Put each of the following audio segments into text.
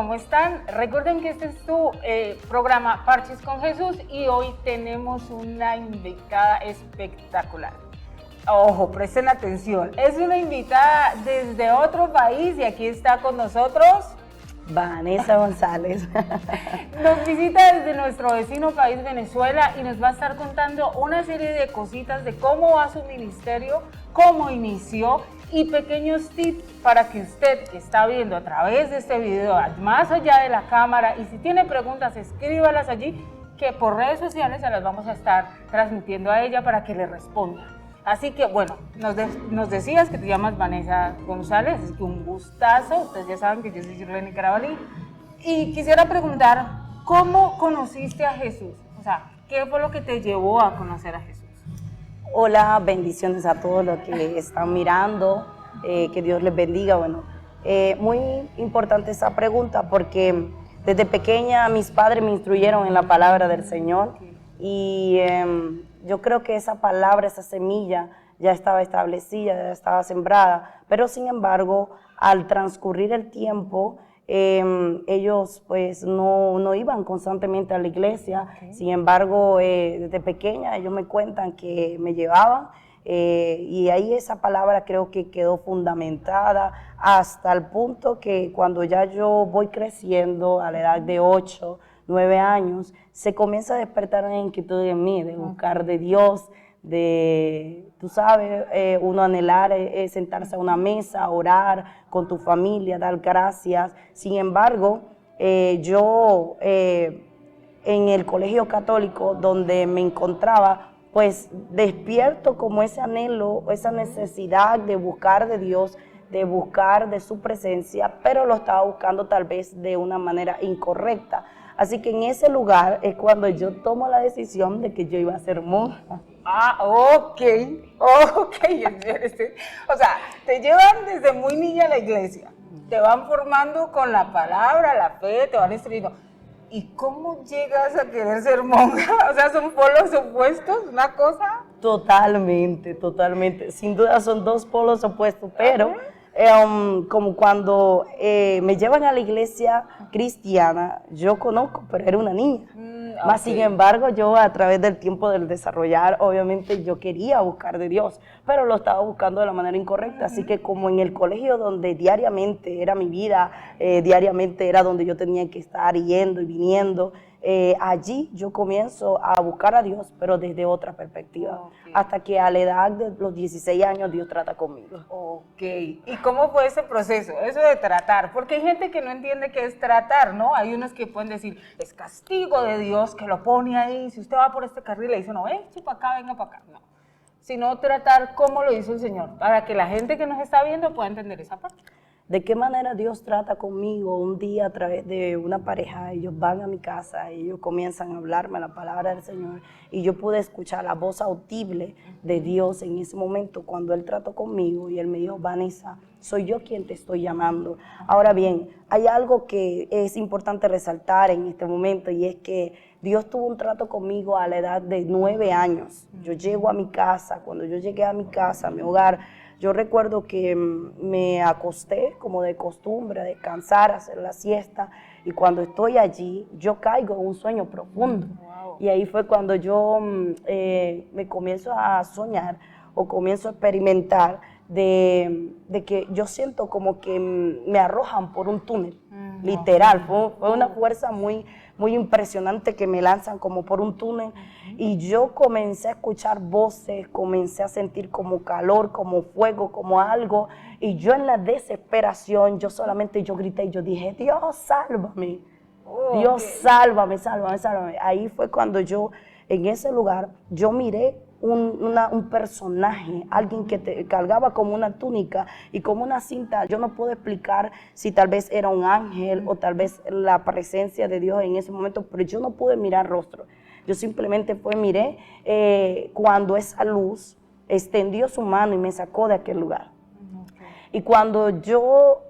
¿cómo están? Recuerden que este es tu programa Parches con Jesús y hoy tenemos una invitada espectacular. Ojo, presten atención, es una invitada desde otro país y aquí está con nosotros Vanessa González. Nos visita desde nuestro vecino país Venezuela y nos va a estar contando una serie de cositas de cómo va su ministerio, cómo inició y pequeños tips para que usted que está viendo a través de este video, más allá de la cámara, y si tiene preguntas, escríbalas allí, que por redes sociales se las vamos a estar transmitiendo a ella para que le responda. Así que bueno, nos decías que te llamas Vanessa González, es que un gustazo, ustedes ya saben que yo soy Shirley Carabalí, y quisiera preguntar, ¿cómo conociste a Jesús? O sea, ¿qué fue lo que te llevó a conocer a Jesús? Hola, bendiciones a todos los que están mirando, que Dios les bendiga. Bueno, muy importante esa pregunta porque desde pequeña mis padres me instruyeron en la palabra del Señor y yo creo que esa palabra, esa semilla ya estaba establecida, ya estaba sembrada, pero sin embargo, al transcurrir el tiempo, ellos pues no iban constantemente a la iglesia. Sin embargo, desde pequeña ellos me cuentan que me llevaban y ahí esa palabra creo que quedó fundamentada hasta el punto que cuando ya yo voy creciendo a la edad de 8, 9 años, se comienza a despertar una inquietud en mí de buscar de Dios, de, tú sabes, uno anhelar sentarse a una mesa, orar con tu familia, dar gracias. Sin embargo, yo en el colegio católico donde me encontraba, pues despierto como ese anhelo, esa necesidad de buscar de Dios, de buscar de su presencia, pero lo estaba buscando tal vez de una manera incorrecta. Así que en ese lugar es cuando yo tomo la decisión de que yo iba a ser monja. Ah, ok. O sea, te llevan desde muy niña a la iglesia, te van formando con la palabra, la fe, te van instruyendo. ¿Y cómo llegas a querer ser monja? O sea, ¿son polos opuestos, una cosa? Totalmente, totalmente. Sin duda son dos polos opuestos, pero como cuando me llevan a la iglesia cristiana, yo conozco, pero era una niña. Más sin embargo, yo a través del tiempo del desarrollar, obviamente yo quería buscar de Dios, pero lo estaba buscando de la manera incorrecta. Así que como en el colegio donde diariamente era mi vida, diariamente era donde yo tenía que estar yendo y viniendo, allí yo comienzo a buscar a Dios, pero desde otra perspectiva. Hasta que a la edad de los 16 años Dios trata conmigo. Ok, ¿y cómo fue ese proceso, eso de tratar? Porque hay gente que no entiende qué es tratar, ¿no? Hay unos que pueden decir, es castigo de Dios que lo pone ahí, si usted va por este carril le dice, no, sí, para acá, venga para acá, no. Sino tratar como lo hizo el Señor, para que la gente que nos está viendo pueda entender esa parte. ¿De qué manera Dios trata conmigo? Un día a través de una pareja, ellos van a mi casa, ellos comienzan a hablarme la palabra del Señor y yo pude escuchar la voz audible de Dios en ese momento cuando Él trató conmigo y Él me dijo, Vanessa, soy yo quien te estoy llamando. Ahora bien, hay algo que es importante resaltar en este momento y es que Dios tuvo un trato conmigo a la edad de 9 años. Yo llego a mi casa, cuando yo llegué a mi casa, a mi hogar, yo recuerdo que me acosté como de costumbre a descansar, a hacer la siesta y cuando estoy allí yo caigo en un sueño profundo. Y ahí fue cuando yo me comienzo a soñar o comienzo a experimentar de que yo siento como que me arrojan por un túnel, literal, fue una fuerza muy impresionante que me lanzan como por un túnel y yo comencé a escuchar voces, comencé a sentir como calor, como fuego, como algo y yo en la desesperación, yo grité y yo dije, Dios, sálvame, Dios, sálvame, sálvame, sálvame. Ahí fue cuando yo, en ese lugar, yo miré un personaje, alguien que cargaba como una túnica y como una cinta. Yo no puedo explicar si tal vez era un ángel o tal vez la presencia de Dios en ese momento, pero yo no pude mirar rostro. Yo simplemente miré cuando esa luz extendió su mano y me sacó de aquel lugar. Y cuando yo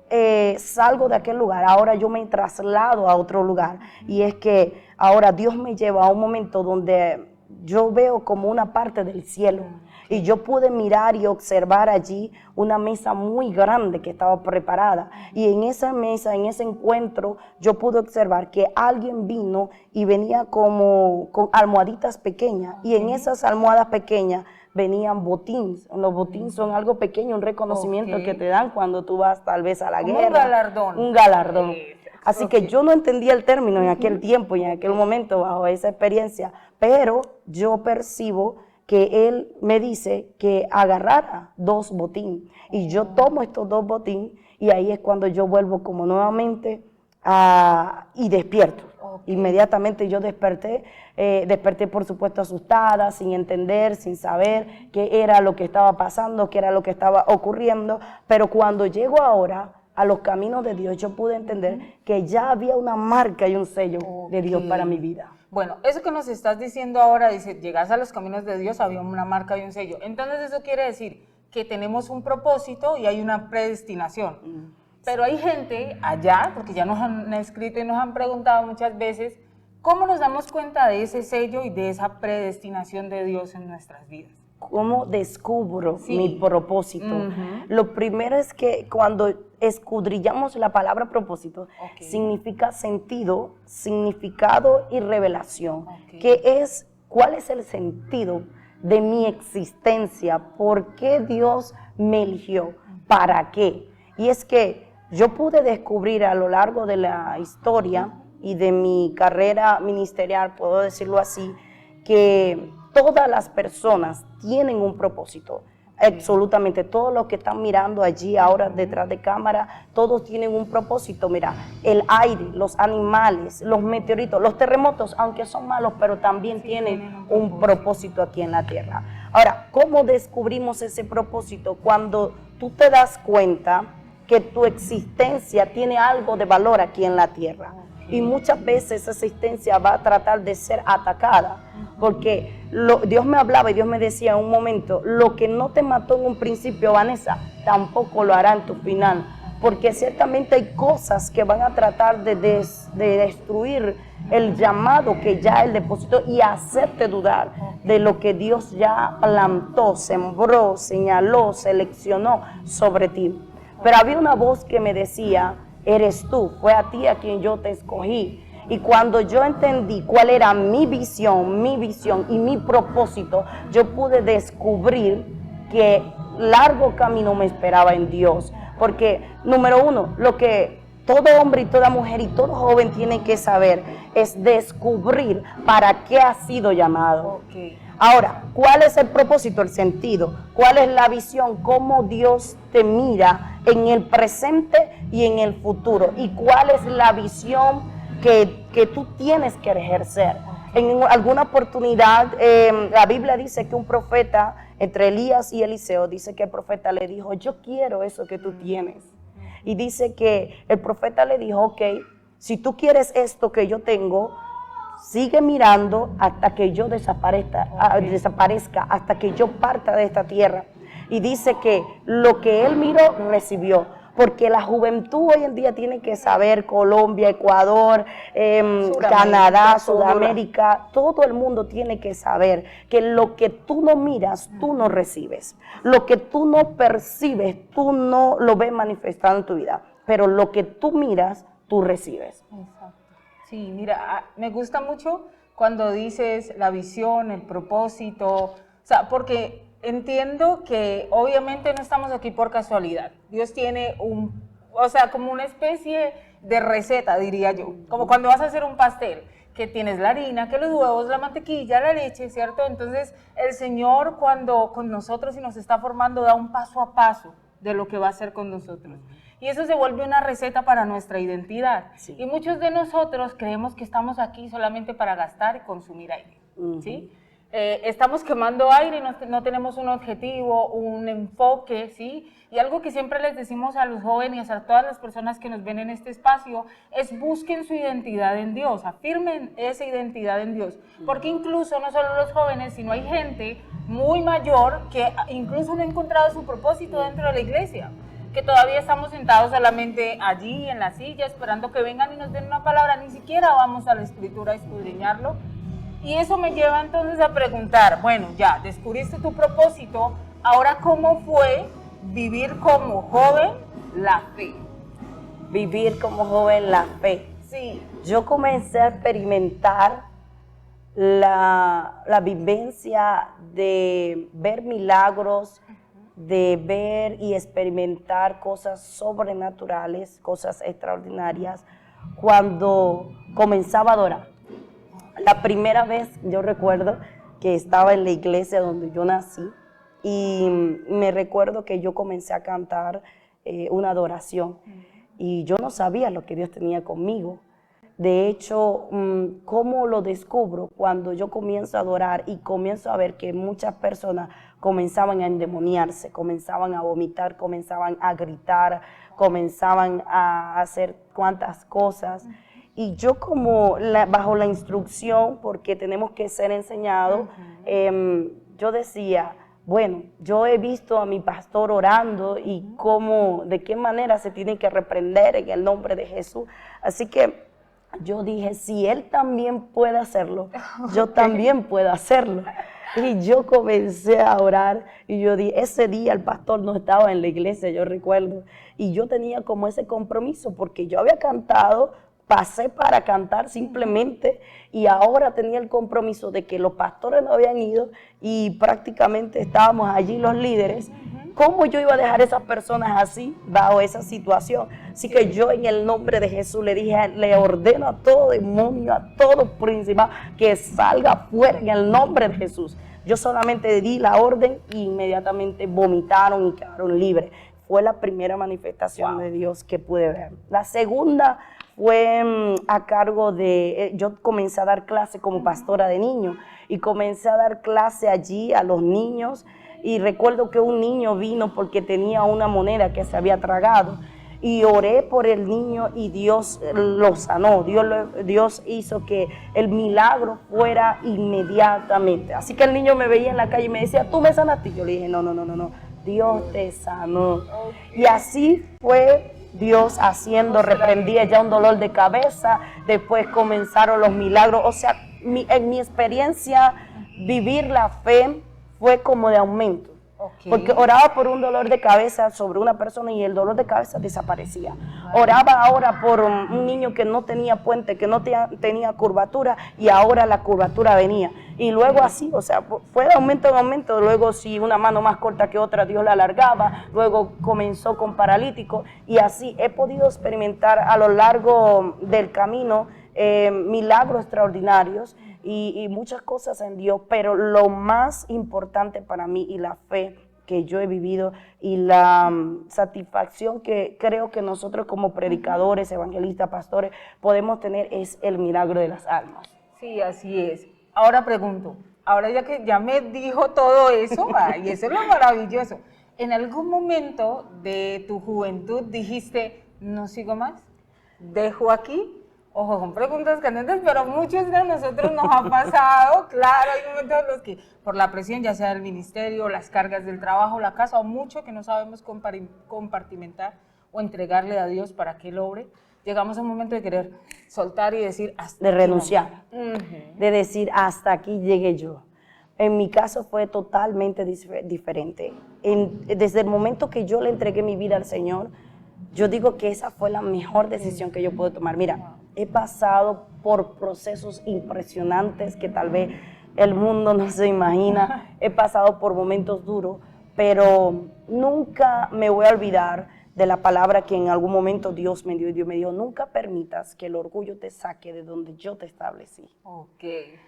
salgo de aquel lugar, ahora yo me traslado a otro lugar. Y es que ahora Dios me lleva a un momento donde yo veo como una parte del cielo Y yo pude mirar y observar allí una mesa muy grande que estaba preparada. Y en esa mesa, en ese encuentro, yo pude observar que alguien vino y venía como con almohaditas pequeñas. Y en esas almohadas pequeñas venían botines. Los botines son algo pequeño, un reconocimiento que te dan cuando tú vas tal vez a la guerra. Un galardón. Un galardón. Así que yo no entendía el término en aquel tiempo y en aquel momento bajo esa experiencia, pero yo percibo que él me dice que agarrara 2 botines y yo tomo estos 2 botines y ahí es cuando yo vuelvo como nuevamente y despierto. Inmediatamente yo desperté por supuesto asustada, sin entender, sin saber qué era lo que estaba pasando, qué era lo que estaba ocurriendo, pero cuando llego ahora a los caminos de Dios, yo pude entender que ya había una marca y un sello de Dios para mi vida. Bueno, eso que nos estás diciendo ahora, dice, llegas a los caminos de Dios, había una marca y un sello. Entonces eso quiere decir que tenemos un propósito y hay una predestinación. Pero hay gente allá, porque ya nos han escrito y nos han preguntado muchas veces, ¿cómo nos damos cuenta de ese sello y de esa predestinación de Dios en nuestras vidas? ¿Cómo descubro mi propósito? Lo primero es que cuando escudriñamos la palabra propósito, significa sentido, significado y revelación. ¿Cuál es el sentido de mi existencia? ¿Por qué Dios me eligió? ¿Para qué? Y es que yo pude descubrir a lo largo de la historia y de mi carrera ministerial, puedo decirlo así, que todas las personas tienen un propósito. Absolutamente, todos los que están mirando allí ahora detrás de cámara, todos tienen un propósito. Mira, el aire, los animales, los meteoritos, los terremotos, aunque son malos, pero también tienen un propósito aquí en la tierra. Ahora, ¿cómo descubrimos ese propósito? Cuando tú te das cuenta que tu existencia tiene algo de valor aquí en la tierra. Y muchas veces esa existencia va a tratar de ser atacada. Porque Dios me hablaba y Dios me decía en un momento, lo que no te mató en un principio, Vanessa, tampoco lo hará en tu final. Porque ciertamente hay cosas que van a tratar de destruir el llamado que ya Él depositó y hacerte dudar de lo que Dios ya plantó, sembró, señaló, seleccionó sobre ti. Pero había una voz que me decía, eres tú, fue a ti a quien yo te escogí. Y cuando yo entendí cuál era mi visión y mi propósito, yo pude descubrir que largo camino me esperaba en Dios. Porque, número uno, lo que todo hombre y toda mujer y todo joven tiene que saber es descubrir para qué ha sido llamado. Ahora, ¿cuál es el propósito, el sentido? ¿Cuál es la visión? ¿Cómo Dios te mira en el presente y en el futuro? ¿Y cuál es la visión que tú tienes que ejercer? En alguna oportunidad, la Biblia dice que un profeta, entre Elías y Eliseo, dice que el profeta le dijo, yo quiero eso que tú tienes. Y dice que el profeta le dijo, ok, si tú quieres esto que yo tengo, sigue mirando hasta que yo desaparezca, hasta que yo parta de esta tierra. Y dice que lo que él miró, recibió. Porque la juventud hoy en día tiene que saber, Colombia, Ecuador, Canadá, Sudamérica, todo el mundo tiene que saber que lo que tú no miras, tú no recibes. Lo que tú no percibes, tú no lo ves manifestado en tu vida. Pero lo que tú miras, tú recibes. Exacto. Sí, mira, me gusta mucho cuando dices la visión, el propósito, o sea, porque entiendo que obviamente no estamos aquí por casualidad. Dios tiene como una especie de receta, diría yo. Como cuando vas a hacer un pastel, que tienes la harina, que los huevos, la mantequilla, la leche, ¿cierto? Entonces, el Señor cuando con nosotros y nos está formando da un paso a paso de lo que va a hacer con nosotros. Y eso se vuelve una receta para nuestra identidad. Sí. Y muchos de nosotros creemos que estamos aquí solamente para gastar y consumir aire, ¿sí? Estamos quemando aire y no tenemos un objetivo, un enfoque, ¿sí? Y algo que siempre les decimos a los jóvenes, a todas las personas que nos ven en este espacio, es busquen su identidad en Dios, afirmen esa identidad en Dios. Porque incluso no solo los jóvenes, sino hay gente muy mayor que incluso no ha encontrado su propósito dentro de la iglesia, que todavía estamos sentados solamente allí en la silla esperando que vengan y nos den una palabra, ni siquiera vamos a la escritura a escudriñarlo. Y eso me lleva entonces a preguntar, bueno, ya descubriste tu propósito, ahora ¿cómo fue vivir como joven la fe? Vivir como joven la fe. Sí. Yo comencé a experimentar la vivencia de ver milagros, de ver y experimentar cosas sobrenaturales, cosas extraordinarias, cuando comenzaba a adorar. La primera vez yo recuerdo que estaba en la iglesia donde yo nací y me recuerdo que yo comencé a cantar una adoración y yo no sabía lo que Dios tenía conmigo. De hecho, ¿cómo lo descubro? Cuando yo comienzo a adorar y comienzo a ver que muchas personas comenzaban a endemoniarse, comenzaban a vomitar, comenzaban a gritar, comenzaban a hacer cuantas cosas. Y yo como bajo la instrucción, porque tenemos que ser enseñados, yo decía, bueno, yo he visto a mi pastor orando y cómo, de qué manera se tiene que reprender en el nombre de Jesús. Así que yo dije, si él también puede hacerlo, yo también puedo hacerlo. Y yo comencé a orar y yo dije, ese día el pastor no estaba en la iglesia, yo recuerdo. Y yo tenía como ese compromiso porque yo había cantado, pasé para cantar simplemente y ahora tenía el compromiso de que los pastores no habían ido y prácticamente estábamos allí los líderes. ¿Cómo yo iba a dejar a esas personas así, bajo esa situación? Así que yo en el nombre de Jesús le dije, le ordeno a todo demonio, a todo principado, que salga fuera en el nombre de Jesús. Yo solamente di la orden e inmediatamente vomitaron y quedaron libres. Fue la primera manifestación de Dios que pude ver. La segunda fue a cargo de, yo comencé a dar clase como pastora de niños y comencé a dar clase allí a los niños. Y recuerdo que un niño vino porque tenía una moneda que se había tragado y oré por el niño y Dios lo sanó. Dios hizo que el milagro fuera inmediatamente. Así que el niño me veía en la calle y me decía, ¿tú me sanaste? Y yo le dije, no, Dios te sanó. Y así fue Dios haciendo, reprendía ya un dolor de cabeza, después comenzaron los milagros. O sea, en mi experiencia, vivir la fe fue como de aumento, porque oraba por un dolor de cabeza sobre una persona y el dolor de cabeza desaparecía. Oraba ahora por un niño que no tenía puente, que no tenía curvatura y ahora la curvatura venía. Y luego así, o sea, fue de aumento en aumento. Luego si una mano más corta que otra, Dios la alargaba. Luego comenzó con paralítico y así he podido experimentar a lo largo del camino milagros extraordinarios. Y muchas cosas en Dios, pero lo más importante para mí y la fe que yo he vivido y la satisfacción que creo que nosotros como predicadores, evangelistas, pastores podemos tener es el milagro de las almas. Sí, así es. Ahora pregunto, ahora ya que ya me dijo todo eso, y eso es lo maravilloso, ¿en algún momento de tu juventud dijiste, no sigo más, dejo aquí? Ojo, son preguntas candentes, pero muchos de nosotros nos ha pasado, claro, hay momentos en los que por la presión, ya sea del ministerio, las cargas del trabajo, la casa, o mucho que no sabemos compartimentar o entregarle a Dios para que Él obre, llegamos a un momento de querer soltar y decir hasta de aquí renunciar, no. de decir hasta aquí llegué yo. En mi caso fue totalmente diferente. Desde el momento que yo le entregué mi vida al Señor, yo digo que esa fue la mejor decisión que yo pude tomar. Mira, he pasado por procesos impresionantes que tal vez el mundo no se imagina. He pasado por momentos duros, pero nunca me voy a olvidar de la palabra que en algún momento Dios me dio. Y Dios me dijo, nunca permitas que el orgullo te saque de donde yo te establecí.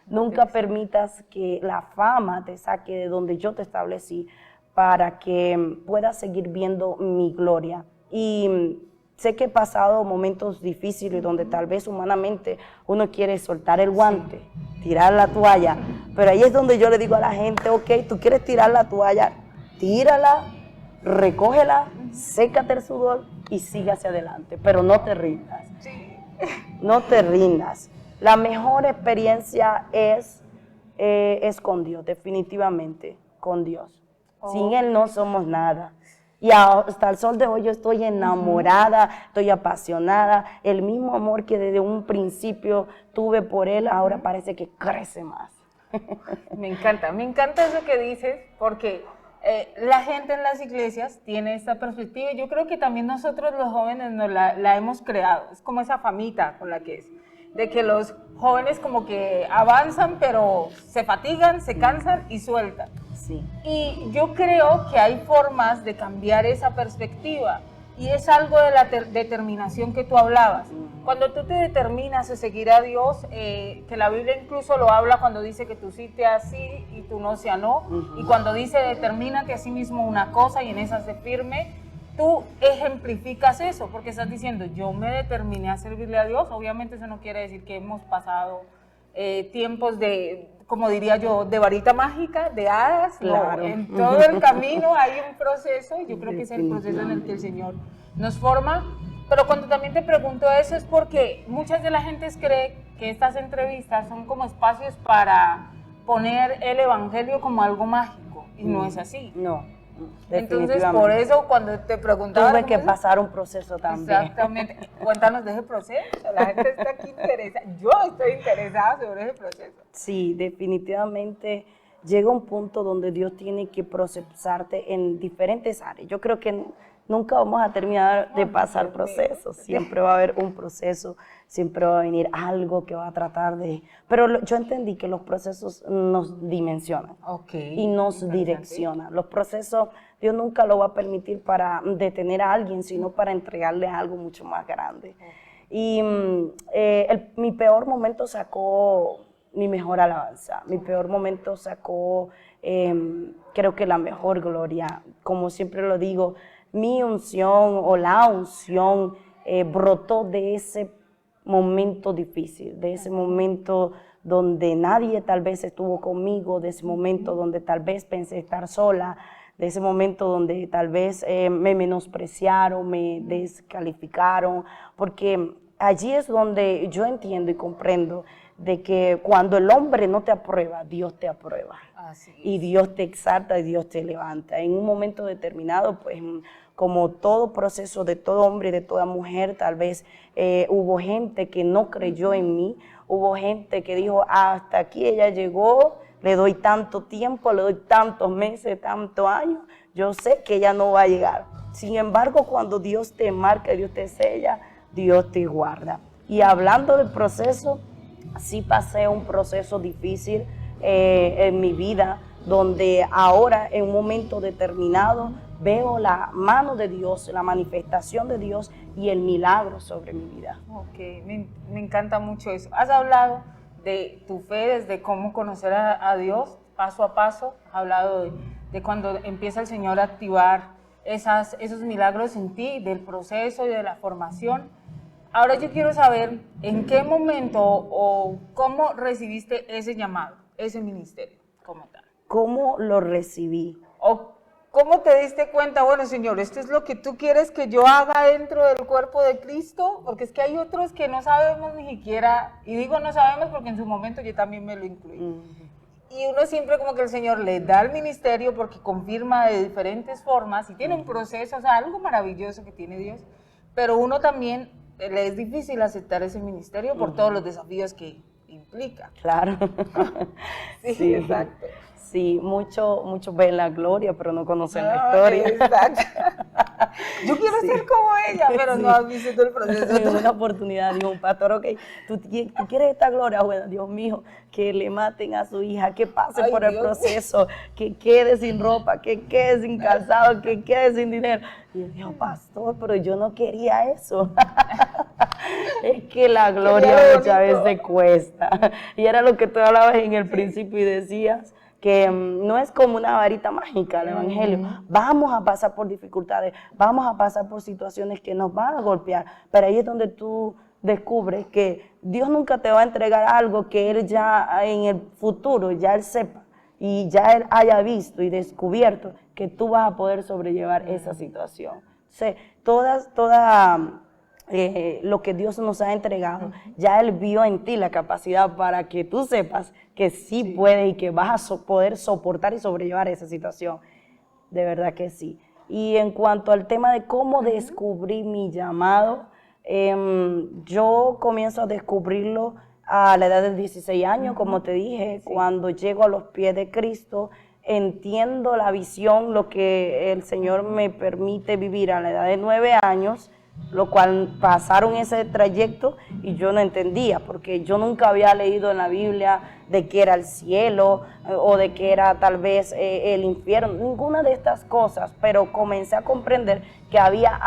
Nunca permitas que la fama te saque de donde yo te establecí para que puedas seguir viendo mi gloria. Y sé que he pasado momentos difíciles donde tal vez humanamente uno quiere soltar el guante, tirar la toalla, pero ahí es donde yo le digo a la gente, ok, tú quieres tirar la toalla, tírala, recógela, sécate el sudor y sigue hacia adelante, pero no te rindas, no te rindas. La mejor experiencia es con Dios, definitivamente, con Dios. Sin Él no somos nada. Y hasta el sol de hoy yo estoy enamorada, estoy apasionada. El mismo amor que desde un principio tuve por él, ahora parece que crece más. Me encanta eso que dices, porque la gente en las iglesias tiene esta perspectiva y yo creo que también nosotros los jóvenes nos la hemos creado, es como esa famita con la que es, de que los jóvenes como que avanzan pero se fatigan, se cansan y sueltan. Sí. Y yo creo que hay formas de cambiar esa perspectiva y es algo de la determinación que tú hablabas. Cuando tú te determinas a seguir a Dios, que la Biblia incluso lo habla cuando dice que tú sí te has sí y tú no sea no, y cuando dice determínate a sí mismo una cosa y en esa sé firme, tú ejemplificas eso, porque estás diciendo yo me determiné a servirle a Dios. Obviamente eso no quiere decir que hemos pasado tiempos de, como diría yo, de varita mágica, de hadas. Claro. No, en todo el camino hay un proceso y yo creo que es el proceso en el que el Señor nos forma. Pero cuando también te pregunto eso es porque muchas de la gente cree que estas entrevistas son como espacios para poner el evangelio como algo mágico y no es así. No, entonces por eso cuando te preguntaba tuve que pasar un proceso también. Exactamente. Cuéntanos de ese proceso. La gente está aquí interesada. Yo estoy interesada sobre ese proceso. Sí, definitivamente llega un punto donde Dios tiene que procesarte en diferentes áreas. Yo creo que nunca vamos a terminar de pasar procesos. Siempre va a haber un proceso, siempre va a venir algo que va a tratar de... Pero yo entendí que los procesos nos dimensionan y nos direccionan. Los procesos, Dios nunca lo va a permitir para detener a alguien, sino para entregarle algo mucho más grande. Y mi peor momento sacó mi mejor alabanza. Mi peor momento sacó, creo que la mejor gloria. Como siempre lo digo, mi unción o la unción brotó de ese momento difícil, de ese momento donde nadie tal vez estuvo conmigo, de ese momento donde tal vez pensé estar sola, de ese momento donde tal vez me menospreciaron, me descalificaron, porque allí es donde yo entiendo y comprendo de que cuando el hombre no te aprueba, Dios te aprueba. Y Dios te exalta y Dios te levanta. En un momento determinado, pues, como todo proceso de todo hombre y de toda mujer, tal vez hubo gente que no creyó en mí, hubo gente que dijo, hasta aquí ella llegó, le doy tanto tiempo, le doy tantos meses, tantos años, yo sé que ella no va a llegar. Sin embargo, cuando Dios te marca, Dios te sella, Dios te guarda. Y hablando del proceso, sí pasé un proceso difícil en mi vida, donde ahora en un momento determinado veo la mano de Dios, la manifestación de Dios y el milagro sobre mi vida. Ok, me encanta mucho eso. Has hablado de tu fe, desde cómo conocer a Dios paso a paso. Has hablado de cuando empieza el Señor a activar esos milagros en ti, del proceso y de la formación. Ahora yo quiero saber en qué momento o cómo recibiste ese llamado, ese ministerio como tal. ¿Cómo lo recibí? O ¿cómo te diste cuenta, bueno, Señor, esto es lo que tú quieres que yo haga dentro del cuerpo de Cristo? Porque es que hay otros que no sabemos ni siquiera, y digo no sabemos porque en su momento yo también me lo incluí. Y uno siempre como que el Señor le da el ministerio porque confirma de diferentes formas y tiene un proceso, o sea, algo maravilloso que tiene Dios, pero uno también le es difícil aceptar ese ministerio por todos los desafíos que implica. Claro. Sí, exacto. Sí, muchos ven la gloria, pero no conocen la historia. Exacto. Yo quiero ser como ella, pero no has visto todo el proceso. En una oportunidad dijo un pastor, ok, ¿tú quieres esta gloria? Bueno, Dios mío, que le maten a su hija, que pase por el proceso, que quede sin ropa, que quede sin calzado, que quede sin dinero. Y yo digo, pastor, pero yo no quería eso. Es que la gloria muchas veces cuesta. Y era lo que tú hablabas en el principio y decías, que no es como una varita mágica el evangelio. Vamos a pasar por dificultades, vamos a pasar por situaciones que nos van a golpear, pero ahí es donde tú descubres que Dios nunca te va a entregar algo que Él ya en el futuro, ya Él sepa y ya Él haya visto y descubierto que tú vas a poder sobrellevar esa situación. Entonces, lo que Dios nos ha entregado, ya Él vio en ti la capacidad para que tú sepas que sí puedes y que vas a poder soportar y sobrellevar esa situación. De verdad que sí. Y en cuanto al tema de cómo descubrí mi llamado, yo comienzo a descubrirlo a la edad de 16 años, como te dije, cuando llego a los pies de Cristo, entiendo la visión, lo que el Señor me permite vivir a la edad de 9 años, lo cual pasaron ese trayecto y yo no entendía, porque yo nunca había leído en la Biblia de qué era el cielo o de qué era tal vez el infierno, ninguna de estas cosas, pero comencé a comprender que había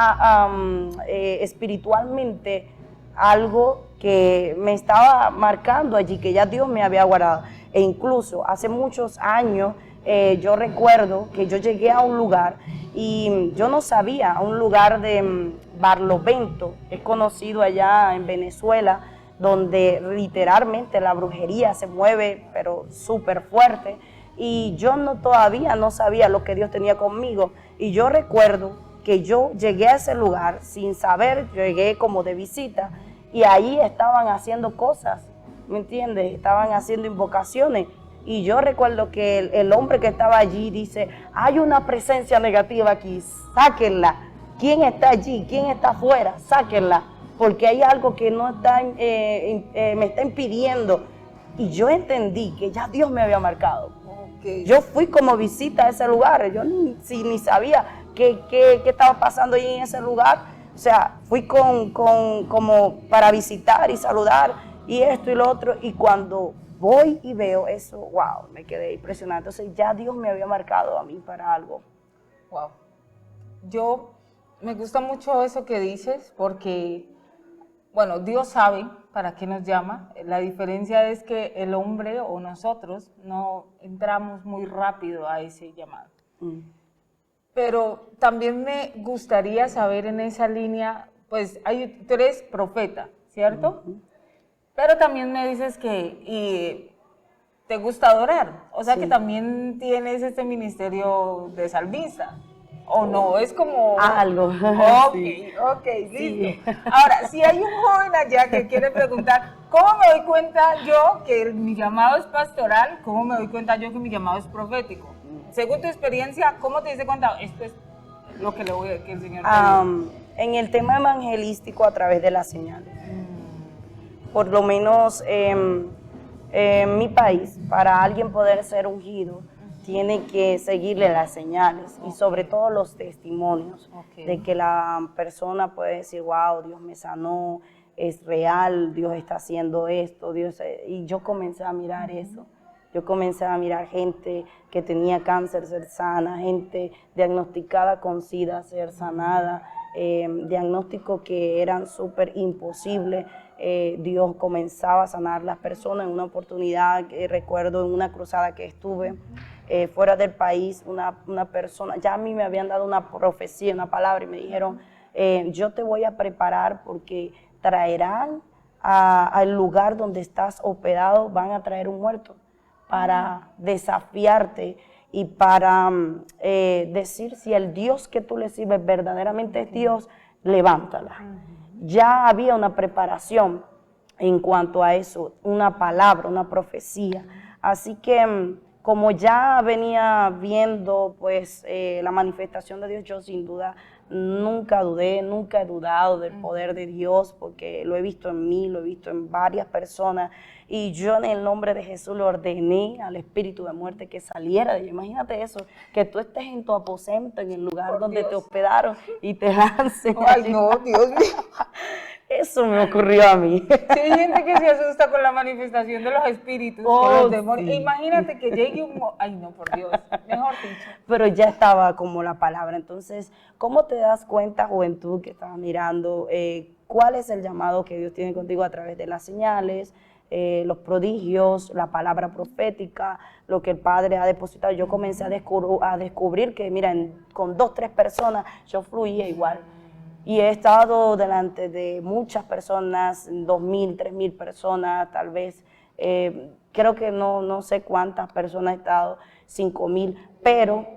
espiritualmente algo que me estaba marcando allí, que ya Dios me había guardado. E incluso hace muchos años yo recuerdo que yo llegué a un lugar y yo no sabía, a un lugar de Barlovento, es conocido allá en Venezuela, donde literalmente la brujería se mueve, pero súper fuerte, y yo todavía no sabía lo que Dios tenía conmigo, y yo recuerdo que yo llegué a ese lugar sin saber, llegué como de visita, y ahí estaban haciendo cosas, ¿me entiendes? Estaban haciendo invocaciones, y yo recuerdo que el hombre que estaba allí dice, hay una presencia negativa aquí, sáquenla. ¿Quién está allí? ¿Quién está afuera? Sáquenla, porque hay algo que no está, me está impidiendo. Y yo entendí que ya Dios me había marcado. Okay. Yo fui como visita a ese lugar, yo ni sabía qué estaba pasando ahí en ese lugar. O sea, fui como para visitar y saludar y esto y lo otro, y cuando voy y veo eso, wow, me quedé impresionada. Entonces ya Dios me había marcado a mí para algo. Wow. Me gusta mucho eso que dices, porque, bueno, Dios sabe para qué nos llama. La diferencia es que el hombre o nosotros no entramos muy rápido a ese llamado. Pero también me gustaría saber en esa línea, pues tú eres profeta, ¿cierto? Pero también me dices que te gusta adorar, o sea que también tienes este ministerio de salmista. ¿O no? Es como... algo. Ok, listo. Ahora, si hay un joven allá que quiere preguntar, ¿cómo me doy cuenta yo que mi llamado es pastoral? ¿Cómo me doy cuenta yo que mi llamado es profético? Según tu experiencia, ¿cómo te diste cuenta? Esto es lo que que el Señor te dijo. En el tema evangelístico, a través de las señales. Por lo menos en mi país, para alguien poder ser ungido, tiene que seguirle las señales y sobre todo los testimonios de que la persona puede decir, wow, Dios me sanó, es real, Dios está haciendo esto, y yo comencé a mirar eso. Yo comencé a mirar gente que tenía cáncer ser sana, gente diagnosticada con SIDA ser sanada, diagnósticos que eran súper imposibles. Dios comenzaba a sanar las personas. En una oportunidad, recuerdo en una cruzada que estuve, fuera del país, una persona, ya a mí me habían dado una profecía, una palabra, y me dijeron, yo te voy a preparar porque traerán al lugar donde estás hospedado, van a traer un muerto para desafiarte y para decir si el Dios que tú le sirves verdaderamente es Dios, levántala. Ya había una preparación en cuanto a eso, una palabra, una profecía. Así que como ya venía viendo pues la manifestación de Dios, yo sin duda nunca dudé, nunca he dudado del poder de Dios, porque lo he visto en mí, lo he visto en varias personas, y yo en el nombre de Jesús le ordené al espíritu de muerte que saliera de ella. Imagínate eso, que tú estés en tu aposento, en el lugar donde te hospedaron, y te lancen. Ay, no, Dios mío. Eso me ocurrió a mí. Sí, hay gente que se asusta con la manifestación de los espíritus, con los demonios. Sí. Imagínate que llegue ay, no, por Dios, mejor dicho. Pero ya estaba como la palabra. Entonces, ¿cómo te das cuenta, juventud, que estaba mirando, cuál es el llamado que Dios tiene contigo a través de las señales, los prodigios, la palabra profética, lo que el Padre ha depositado? Yo comencé a descubrir que, mira, con 2, 3 personas yo fluía igual. Y he estado delante de muchas personas, 2,000, 3,000 personas, tal vez, creo que no sé cuántas personas he estado, 5,000, pero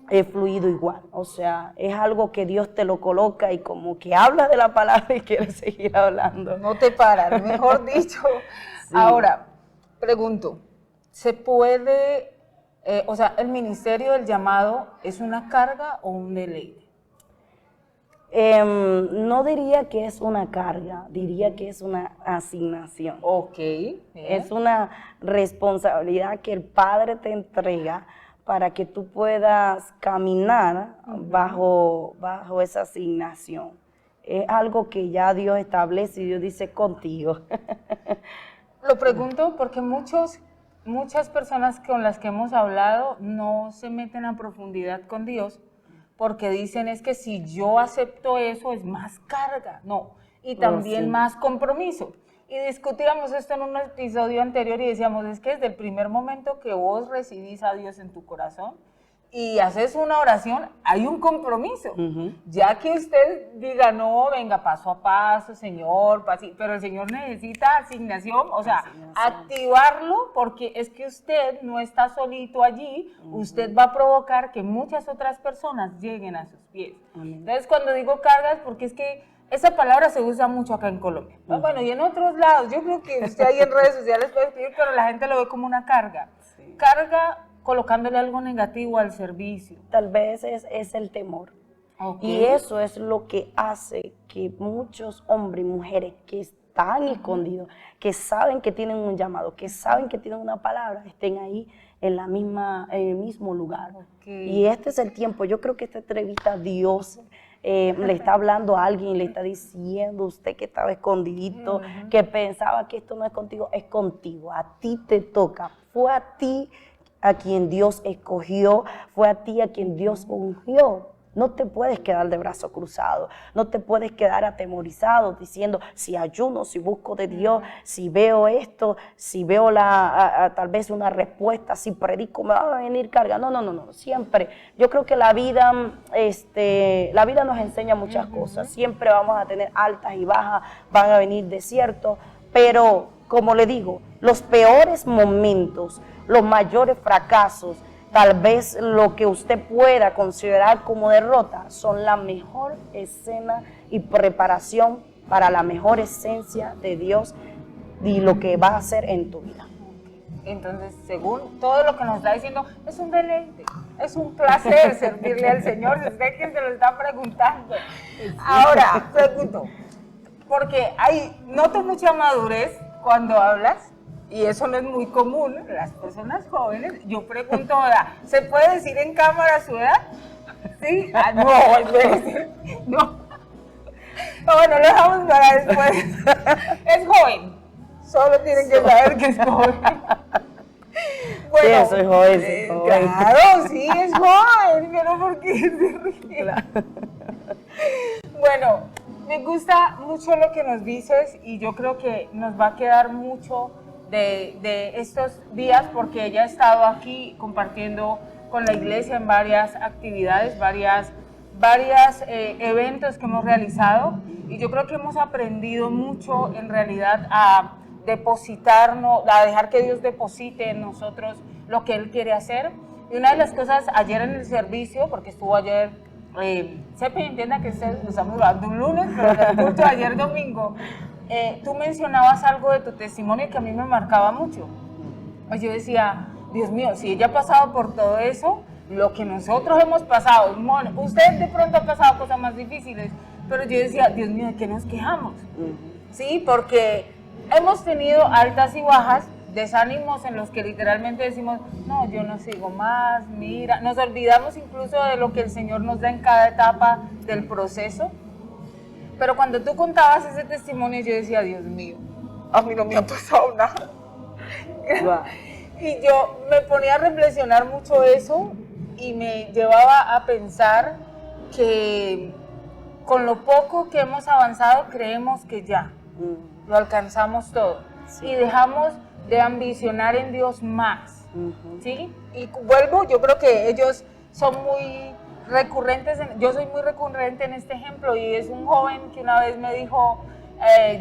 he fluido igual. O sea, es algo que Dios te lo coloca y como que hablas de la palabra y quieres seguir hablando. No te paras, mejor dicho. Sí. Ahora, pregunto, ¿se puede O sea, ¿el ministerio del llamado es una carga o un deleite? No diría que es una carga, diría que es una asignación. Ok, bien. Es una responsabilidad que el Padre te entrega para que tú puedas caminar bajo esa asignación. Es algo que ya Dios establece y Dios dice contigo. Lo pregunto porque muchas personas con las que hemos hablado no se meten a profundidad con Dios porque dicen es que si yo acepto eso es más carga, no, y también sí. más compromiso. Y discutíamos esto en un episodio anterior y decíamos, es que desde el primer momento que vos recibís a Dios en tu corazón y haces una oración, hay un compromiso. Ya que usted diga, no, venga paso a paso, Señor, pero el Señor necesita asignación, o sea, activarlo, porque es que usted no está solito allí, usted va a provocar que muchas otras personas lleguen a sus pies. Entonces, cuando digo cargas, porque es que esa palabra se usa mucho acá en Colombia. Bueno, y en otros lados, yo creo que usted ahí en redes sociales puede escribir, pero la gente lo ve como una carga. Carga colocándole algo negativo al servicio. Tal vez es el temor. Y eso es lo que hace que muchos hombres y mujeres que están escondidos, que saben que tienen un llamado, que saben que tienen una palabra, estén ahí en el mismo lugar. Y este es el tiempo. Yo creo que esta entrevista Dios le está hablando a alguien, le está diciendo usted que estaba escondidito, que pensaba que esto no es contigo, es contigo. A ti te toca. Fue a ti a quien Dios escogió, fue a ti a quien Dios ungió. No te puedes quedar de brazos cruzados, no te puedes quedar atemorizado diciendo si ayuno, si busco de Dios, si veo esto, si veo tal vez una respuesta, si predico me va a venir carga. No, siempre. Yo creo que la vida nos enseña muchas cosas, siempre vamos a tener altas y bajas, van a venir desiertos, pero como le digo, los peores momentos, los mayores fracasos, tal vez lo que usted pueda considerar como derrota, son la mejor escena y preparación para la mejor esencia de Dios y lo que va a hacer en tu vida. Entonces, según todo lo que nos está diciendo, es un deleite, es un placer servirle al Señor, si usted quien se lo está preguntando. Ahora, pregunto, porque noto mucha madurez cuando hablas, y eso no es muy común, las personas jóvenes, yo pregunto, ¿se puede decir en cámara su edad? ¿Sí? No. Bueno, lo dejamos para después. Es joven, solo tienen que saber que es joven. Bueno, sí, soy joven. Claro, sí, es joven, pero ¿por qué se ríe? Bueno, me gusta mucho lo que nos dices y yo creo que nos va a quedar mucho de estos días porque ella ha estado aquí compartiendo con la iglesia en varias actividades, varias eventos que hemos realizado y yo creo que hemos aprendido mucho en realidad a depositarnos, a dejar que Dios deposite en nosotros lo que Él quiere hacer. Y una de las cosas ayer en el servicio, porque estuvo ayer, Sepe entienda que estamos hablando un lunes, pero en el culto de ayer domingo, tú mencionabas algo de tu testimonio que a mí me marcaba mucho. Pues yo decía, Dios mío, si ella ha pasado por todo eso, lo que nosotros hemos pasado, usted de pronto ha pasado cosas más difíciles, pero yo decía, Dios mío, ¿de qué nos quejamos? Sí, porque hemos tenido altas y bajas, desánimos en los que literalmente decimos, no, yo no sigo más, mira, nos olvidamos incluso de lo que el Señor nos da en cada etapa del proceso. Pero cuando tú contabas ese testimonio, yo decía, Dios mío, a mí no me ha pasado nada. Wow. Y yo me ponía a reflexionar mucho eso y me llevaba a pensar que con lo poco que hemos avanzado creemos que ya lo alcanzamos todo. Sí. Y dejamos de ambicionar en Dios más. ¿Sí? Y vuelvo, yo creo que ellos son muy recurrentes, yo soy muy recurrente en este ejemplo y es un joven que una vez me dijo,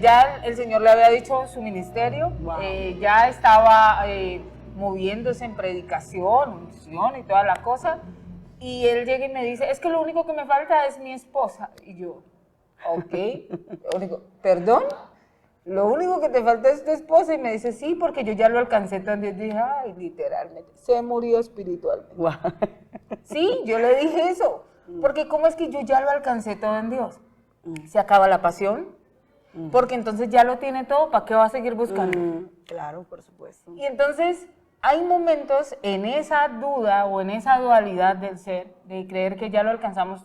ya el Señor le había dicho su ministerio, ya estaba moviéndose en predicación, unción y toda la cosa, y él llega y me dice, es que lo único que me falta es mi esposa, y yo, ok, perdón, lo único que te falta es tu esposa, y me dice, sí, porque yo ya lo alcancé todo en Dios. Dije, ay, literalmente, se murió espiritualmente. Wow. Sí, yo le dije eso, porque ¿cómo es que yo ya lo alcancé todo en Dios? Se acaba la pasión, porque entonces ya lo tiene todo, ¿para qué va a seguir buscando? Claro, por supuesto. Y entonces hay momentos en esa duda o en esa dualidad del ser, de creer que ya lo alcanzamos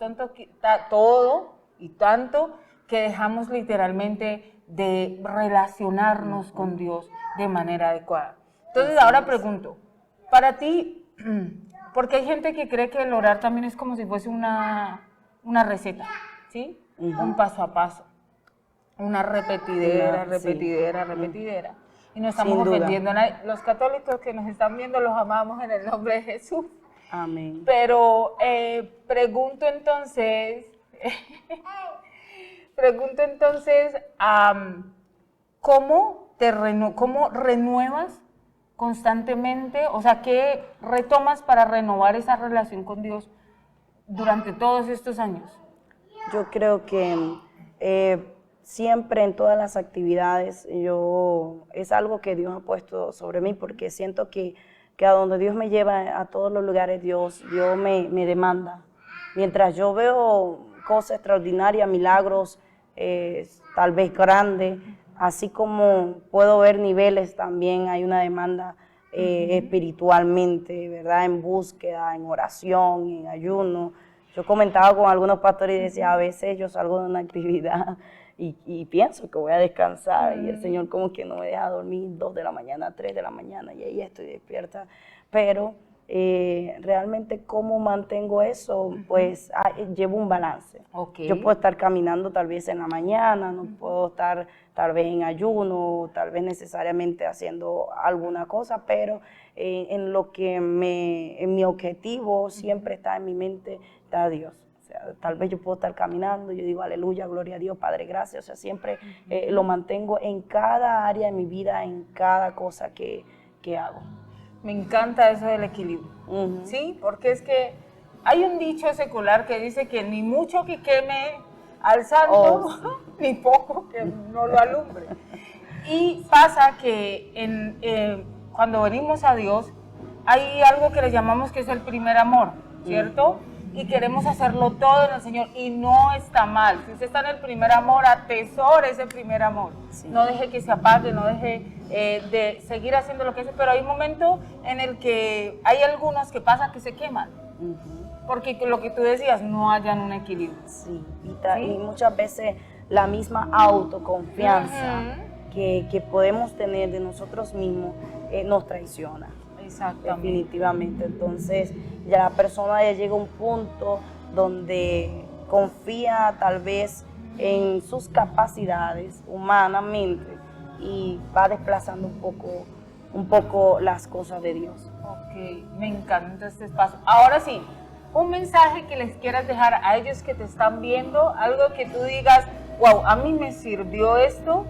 todo y tanto, que dejamos literalmente de relacionarnos con Dios de manera adecuada. Entonces ahora pregunto, para ti, porque hay gente que cree que el orar también es como si fuese una receta, ¿sí? Un paso a paso, una repetidera, repetidera. Y no estamos ofendiendo a nadie. Los católicos que nos están viendo los amamos en el nombre de Jesús. Amén. Pero pregunto entonces, ¿cómo renuevas constantemente? O sea, ¿qué retomas para renovar esa relación con Dios durante todos estos años? Yo creo que siempre en todas las actividades es algo que Dios ha puesto sobre mí, porque siento que a donde Dios me lleva, a todos los lugares, Dios me demanda. Mientras yo veo cosas extraordinarias, milagros, tal vez grandes, así como puedo ver niveles, también hay una demanda espiritualmente, ¿verdad? En búsqueda, en oración, en ayuno. Yo comentaba con algunos pastores y decía, a veces yo salgo de una actividad y pienso que voy a descansar y el Señor como que no me deja dormir 2 de la mañana, 3 de la mañana y ahí estoy despierta. Pero realmente cómo mantengo eso, pues llevo un balance. Okay. Yo puedo estar caminando tal vez en la mañana, no puedo estar tal vez en ayuno, tal vez necesariamente haciendo alguna cosa, pero en lo que en mi objetivo siempre está en mi mente, está Dios. O sea, tal vez yo puedo estar caminando, yo digo aleluya, gloria a Dios, Padre, gracias. O sea, siempre lo mantengo en cada área de mi vida, en cada cosa que hago. Me encanta eso del equilibrio, ¿sí? Porque es que hay un dicho secular que dice que ni mucho que queme al santo, ni poco que no lo alumbre. Y pasa que cuando venimos a Dios, hay algo que le llamamos que es el primer amor, ¿cierto? Y queremos hacerlo todo en el Señor, y no está mal. Si usted está en el primer amor, atesore ese primer amor. Sí. No deje que se apague, no deje de seguir haciendo lo que hace, pero hay un momento en el que hay algunos que pasa que se queman. Porque lo que tú decías, no hayan un equilibrio. Sí, y muchas veces la misma autoconfianza que podemos tener de nosotros mismos nos traiciona. Exactamente. Definitivamente. Entonces, ya la persona ya llega a un punto donde confía tal vez en sus capacidades humanamente y va desplazando un poco las cosas de Dios. Ok, me encanta este espacio. Ahora sí, un mensaje que les quieras dejar a ellos que te están viendo, algo que tú digas, wow, a mí me sirvió esto.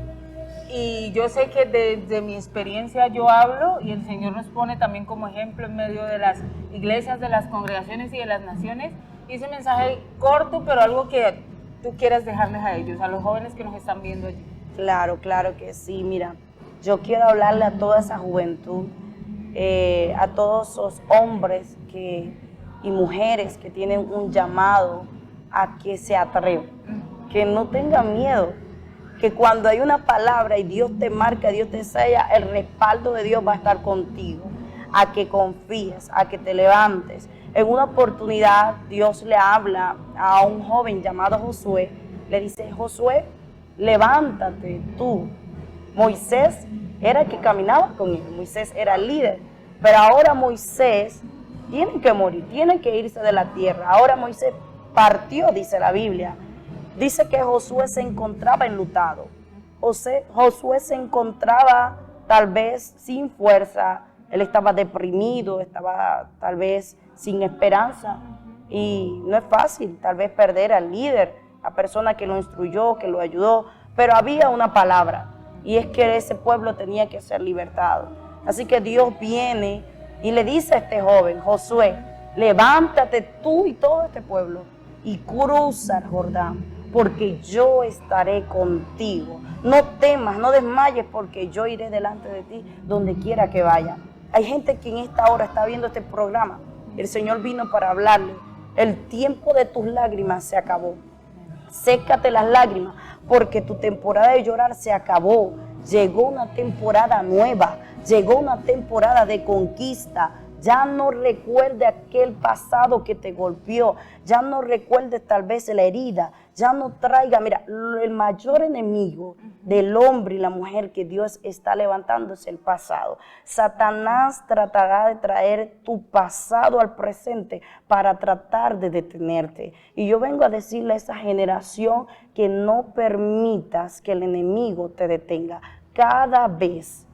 Y yo sé que desde mi experiencia yo hablo, y el Señor nos pone también como ejemplo en medio de las iglesias, de las congregaciones y de las naciones. Y ese mensaje corto, pero algo que tú quieras dejarles a ellos, a los jóvenes que nos están viendo allí. Claro, claro que sí. Mira, yo quiero hablarle a toda esa juventud, a todos esos hombres y mujeres que tienen un llamado a que se atrevan, que no tengan miedo. Que cuando hay una palabra y Dios te marca, Dios te sella, el respaldo de Dios va a estar contigo. A que confíes, a que te levantes. En una oportunidad Dios le habla a un joven llamado Josué. Le dice, Josué, levántate tú. Moisés era el que caminaba con él. Moisés era el líder. Pero ahora Moisés tiene que morir, tiene que irse de la tierra. Ahora Moisés partió, dice la Biblia. Dice que Josué se encontraba enlutado. Josué se encontraba tal vez sin fuerza. Él estaba deprimido, estaba tal vez sin esperanza. Y no es fácil tal vez perder al líder, la persona que lo instruyó, que lo ayudó. Pero había una palabra, y es que ese pueblo tenía que ser libertado. Así que Dios viene y le dice a este joven, Josué, levántate tú y todo este pueblo y cruza el Jordán. porque yo estaré contigo. No temas, no desmayes, porque yo iré delante de ti donde quiera que vaya. Hay gente que en esta hora está viendo este programa. El Señor vino para hablarle. El tiempo de tus lágrimas se acabó. Sécate las lágrimas, porque tu temporada de llorar se acabó. Llegó una temporada nueva, llegó una temporada de conquista. Ya no recuerde aquel pasado que te golpeó, ya no recuerdes tal vez la herida, ya no traiga, mira, el mayor enemigo del hombre y la mujer que Dios está levantando es el pasado. Satanás tratará de traer tu pasado al presente para tratar de detenerte. Y yo vengo a decirle a esa generación que no permitas que el enemigo te detenga. Cada vez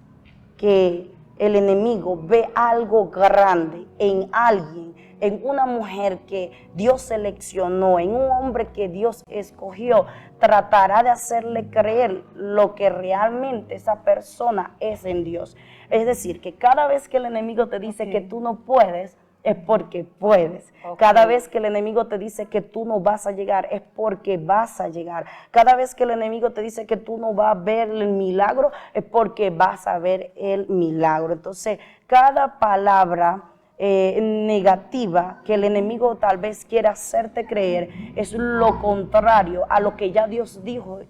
que el enemigo ve algo grande en alguien, en una mujer que Dios seleccionó, en un hombre que Dios escogió, tratará de hacerle creer lo que realmente esa persona es en Dios. Es decir, que cada vez que el enemigo te dice que tú no puedes, es porque puedes. Cada vez que el enemigo te dice que tú no vas a llegar, es porque vas a llegar. Cada vez que el enemigo te dice que tú no vas a ver el milagro, es porque vas a ver el milagro. Entonces, cada palabra negativa que el enemigo tal vez quiera hacerte creer es lo contrario a lo que ya Dios dijo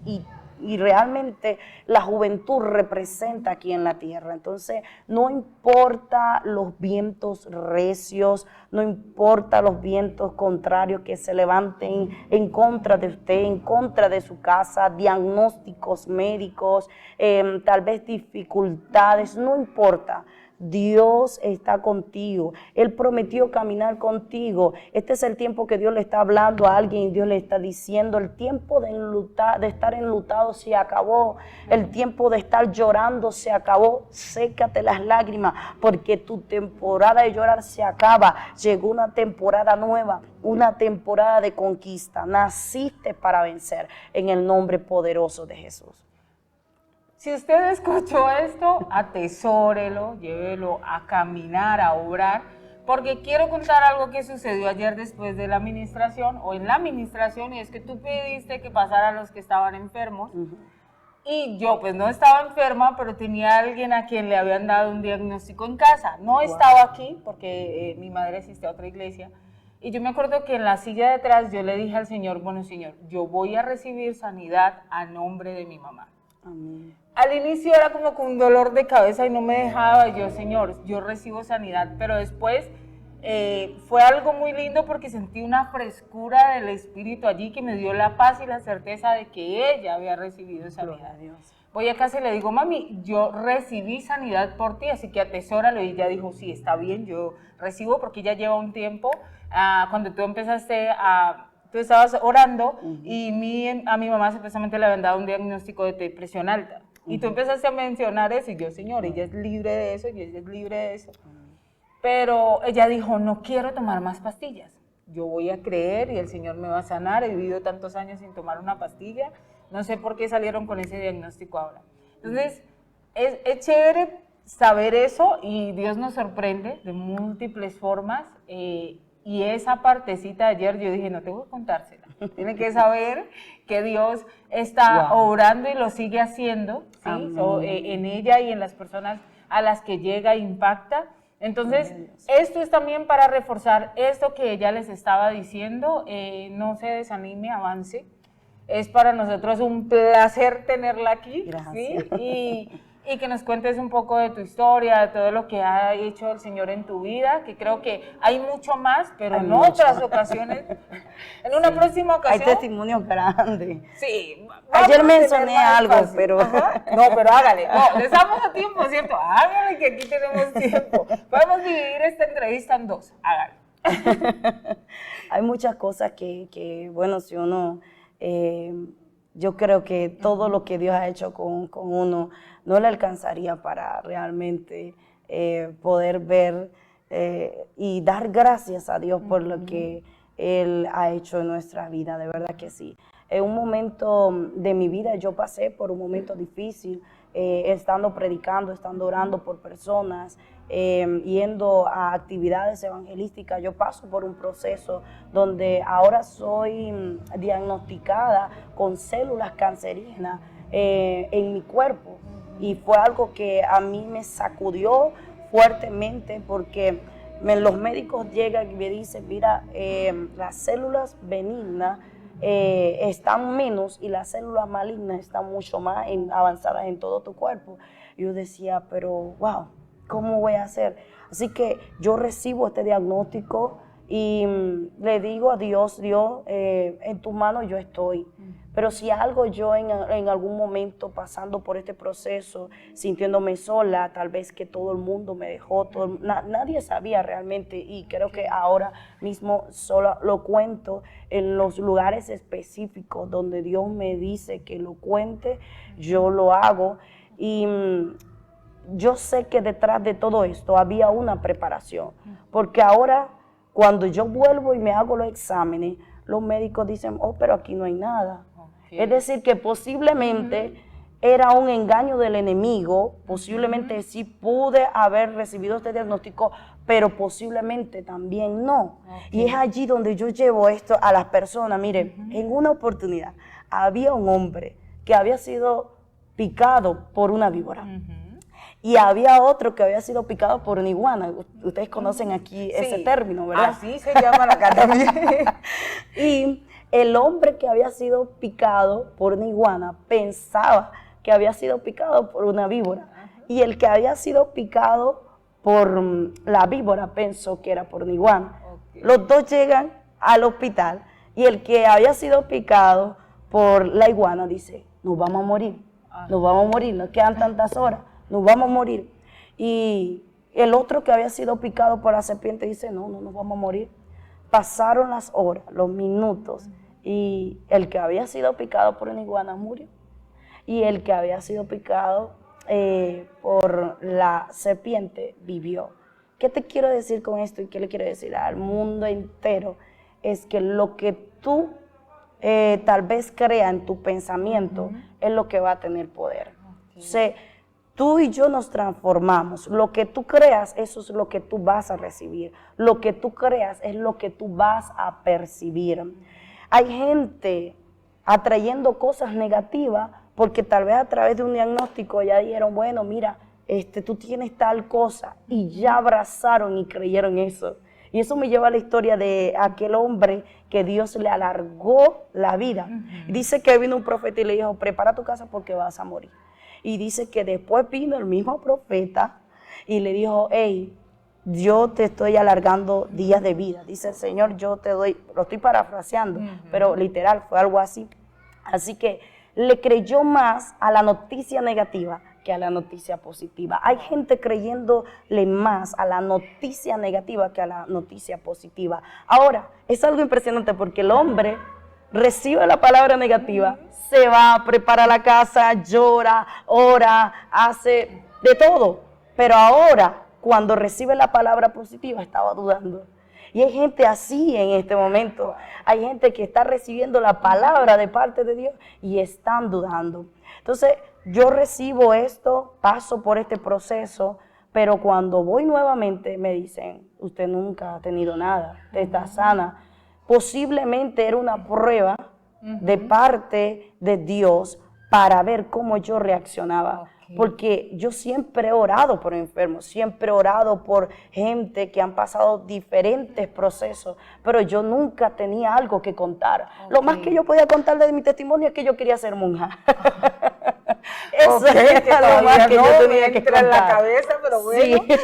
y realmente la juventud representa aquí en la tierra. Entonces, no importa los vientos recios, no importa los vientos contrarios que se levanten en contra de usted, en contra de su casa, diagnósticos médicos, tal vez dificultades, no importa. Dios está contigo. Él prometió caminar contigo. Este es el tiempo que Dios le está hablando a alguien. Dios le está diciendo, el tiempo de estar enlutado se acabó. El tiempo de estar llorando se acabó. Sécate las lágrimas, porque tu temporada de llorar se acaba. Llegó una temporada nueva, una temporada de conquista. Naciste para vencer en el nombre poderoso de Jesús. Si usted escuchó esto, atesórelo, llévelo a caminar, a orar, porque quiero contar algo que sucedió ayer después de la administración, o en la administración, y es que tú pediste que pasaran los que estaban enfermos, y yo pues no estaba enferma, pero tenía alguien a quien le habían dado un diagnóstico en casa. No estaba aquí, porque mi madre asiste a otra iglesia, y yo me acuerdo que en la silla de atrás yo le dije al Señor, bueno Señor, yo voy a recibir sanidad a nombre de mi mamá. Amén. Al inicio era como con un dolor de cabeza y no me dejaba. Yo, Señor, yo recibo sanidad, pero después fue algo muy lindo porque sentí una frescura del Espíritu allí que me dio la paz y la certeza de que ella había recibido sanidad. Voy a casa y le digo, mami, yo recibí sanidad por ti, así que atesóralo. Y ella dijo, sí, está bien, yo recibo, porque ya lleva un tiempo. Cuando tú empezaste tú estabas orando y a mi mamá supuestamente le habían dado un diagnóstico de depresión alta. Y tú empezaste a mencionar eso y yo, Señor, ella es libre de eso y ella es libre de eso. Pero ella dijo, no quiero tomar más pastillas. Yo voy a creer y el Señor me va a sanar. He vivido tantos años sin tomar una pastilla. No sé por qué salieron con ese diagnóstico ahora. Entonces, es chévere saber eso y Dios nos sorprende de múltiples formas. Y esa partecita de ayer yo dije, no tengo que contársela. Tiene que saber que Dios está obrando y lo sigue haciendo, ¿sí? En ella y en las personas a las que llega e impacta. Entonces, esto es también para reforzar esto que ella les estaba diciendo. No se desanime, avance. Es para nosotros un placer tenerla aquí. Gracias. ¿Sí? Y que nos cuentes un poco de tu historia, de todo lo que ha hecho el Señor en tu vida, que creo que hay mucho más, pero en otras ocasiones, en una próxima ocasión. Hay testimonios grandes. Sí. Ayer mencioné algo, pero... No, pero hágale. No, les damos a tiempo, ¿cierto? Hágale, que aquí tenemos tiempo. Podemos dividir esta entrevista en dos. Hágale. Hay muchas cosas que bueno, si uno... yo creo que todo lo que Dios ha hecho con uno no le alcanzaría para realmente poder ver y dar gracias a Dios por lo que Él ha hecho en nuestra vida, de verdad que sí. En un momento de mi vida yo pasé por un momento difícil estando predicando, estando orando por personas, yendo a actividades evangelísticas. Yo paso por un proceso donde ahora soy diagnosticada con células cancerígenas en mi cuerpo, y fue algo que a mí me sacudió fuertemente, porque los médicos llegan y me dicen, mira, las células benignas están menos y las células malignas están mucho más avanzadas en todo tu cuerpo. Yo decía, pero wow, ¿cómo voy a hacer? Así que yo recibo este diagnóstico y le digo a Dios, Dios, en tus manos yo estoy. Pero si algo yo en algún momento pasando por este proceso, sintiéndome sola, tal vez que todo el mundo me dejó, nadie sabía realmente, y creo que ahora mismo solo lo cuento en los lugares específicos donde Dios me dice que lo cuente, yo lo hago. Y yo sé que detrás de todo esto había una preparación, porque ahora cuando yo vuelvo y me hago los exámenes, los médicos dicen, oh, pero aquí no hay nada. Es decir, que posiblemente era un engaño del enemigo, posiblemente sí pude haber recibido este diagnóstico, pero posiblemente también no. Y es allí donde yo llevo esto a las personas. Mire, en una oportunidad había un hombre que había sido picado por una víbora. Y había otro que había sido picado por una iguana. Ustedes conocen aquí ese término, ¿verdad? Así se llaman acá también. Y el hombre que había sido picado por una iguana pensaba que había sido picado por una víbora. Y el que había sido picado por la víbora pensó que era por una iguana. Los dos llegan al hospital y el que había sido picado por la iguana dice, nos vamos a morir, nos quedan tantas horas, nos vamos a morir. Y el otro que había sido picado por la serpiente dice, no nos vamos a morir. Pasaron las horas, los minutos, y el que había sido picado por una iguana murió. Y el que había sido picado por la serpiente vivió. ¿Qué te quiero decir con esto y qué le quiero decir al mundo entero? Es que lo que tú tal vez creas en tu pensamiento es lo que va a tener poder. O sea, tú y yo nos transformamos. Lo que tú creas, eso es lo que tú vas a recibir. Lo que tú creas es lo que tú vas a percibir. Hay gente atrayendo cosas negativas porque tal vez a través de un diagnóstico ya dijeron, bueno, mira, tú tienes tal cosa, y ya abrazaron y creyeron eso. Y eso me lleva a la historia de aquel hombre que Dios le alargó la vida. Dice que vino un profeta y le dijo, prepara tu casa porque vas a morir. Y dice que después vino el mismo profeta y le dijo, hey, yo te estoy alargando días de vida. Dice el Señor, yo te doy, lo estoy parafraseando, pero literal fue algo así. Así que le creyó más a la noticia negativa que a la noticia positiva. Hay gente creyéndole más a la noticia negativa que a la noticia positiva. Ahora, es algo impresionante porque el hombre recibe la palabra negativa, se va, prepara la casa, llora, ora, hace de todo. Pero ahora, cuando recibe la palabra positiva, estaba dudando. Y hay gente así en este momento. Hay gente que está recibiendo la palabra de parte de Dios y están dudando. Entonces, yo recibo esto, paso por este proceso, pero cuando voy nuevamente me dicen, usted nunca ha tenido nada, usted está sana. Posiblemente era una prueba de parte de Dios para ver cómo yo reaccionaba. Porque yo siempre he orado por enfermos, siempre he orado por gente que han pasado diferentes procesos, pero yo nunca tenía algo que contar. Lo más que yo podía contar de mi testimonio es que yo quería ser monja. Eso era lo más que yo tenía que contar. En la cabeza, pero bueno. Sí.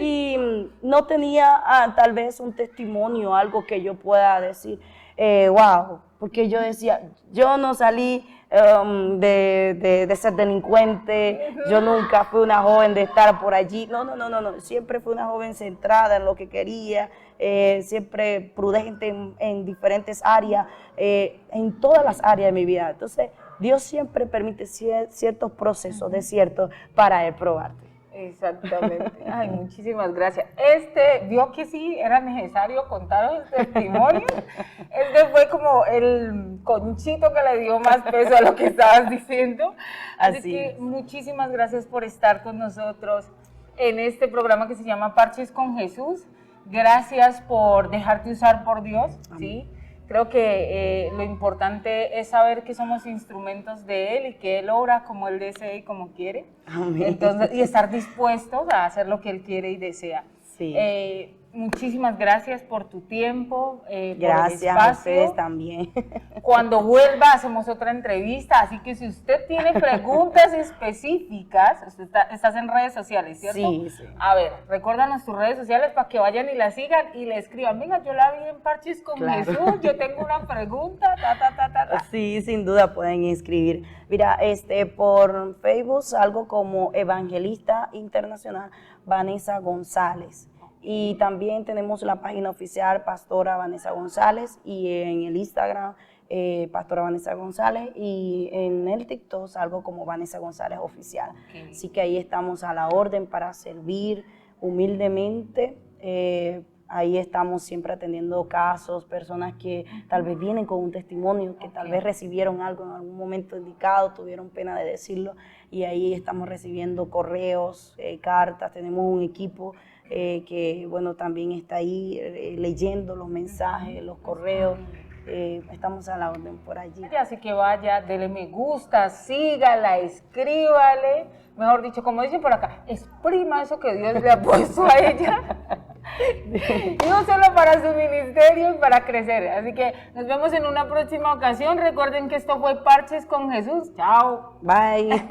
Y no tenía tal vez un testimonio, algo que yo pueda decir, wow, porque yo decía, yo no salí de ser delincuente, yo nunca fui una joven de estar por allí, no, siempre fui una joven centrada en lo que quería, siempre prudente en diferentes áreas, en todas las áreas de mi vida. Entonces, Dios siempre permite ciertos procesos desiertos para Él probarte. Exactamente. Ay, muchísimas gracias. Vio que sí era necesario contar los testimonios. Fue como el conchito que le dio más peso a lo que estabas diciendo. Así que muchísimas gracias por estar con nosotros en este programa que se llama Parches con Jesús. Gracias por dejarte usar por Dios, ¿sí? Creo que lo importante es saber que somos instrumentos de Él y que Él obra como Él desea y como quiere. Amén. Entonces, y estar dispuestos a hacer lo que Él quiere y desea. Sí. Muchísimas gracias por tu tiempo, gracias por el espacio. A ustedes también. Cuando vuelva hacemos otra entrevista, así que si usted tiene preguntas específicas, estás en redes sociales, ¿cierto? Sí, sí. A ver, recuérdanos tus redes sociales para que vayan y la sigan y le escriban, venga, yo la vi en Parches con Jesús, yo tengo una pregunta, Sí, sin duda pueden inscribir. Mira, por Facebook algo como Evangelista Internacional Vanessa González. Y también tenemos la página oficial Pastora Vanessa González y en el Instagram Pastora Vanessa González y en el TikTok algo como Vanessa González Oficial. Okay. Así que ahí estamos a la orden para servir humildemente. Ahí estamos siempre atendiendo casos, personas que tal vez vienen con un testimonio, que tal vez recibieron algo en algún momento indicado, tuvieron pena de decirlo y ahí estamos recibiendo correos, cartas, tenemos un equipo que bueno, también está ahí leyendo los mensajes, los correos, estamos a la orden por allí. Así que vaya, dele me gusta, sígala, escríbale, mejor dicho, como dicen por acá, exprima eso que Dios le ha puesto a ella. Y no solo para su ministerio, para crecer. Así que nos vemos en una próxima ocasión. Recuerden que esto fue Parches con Jesús. Chao. Bye.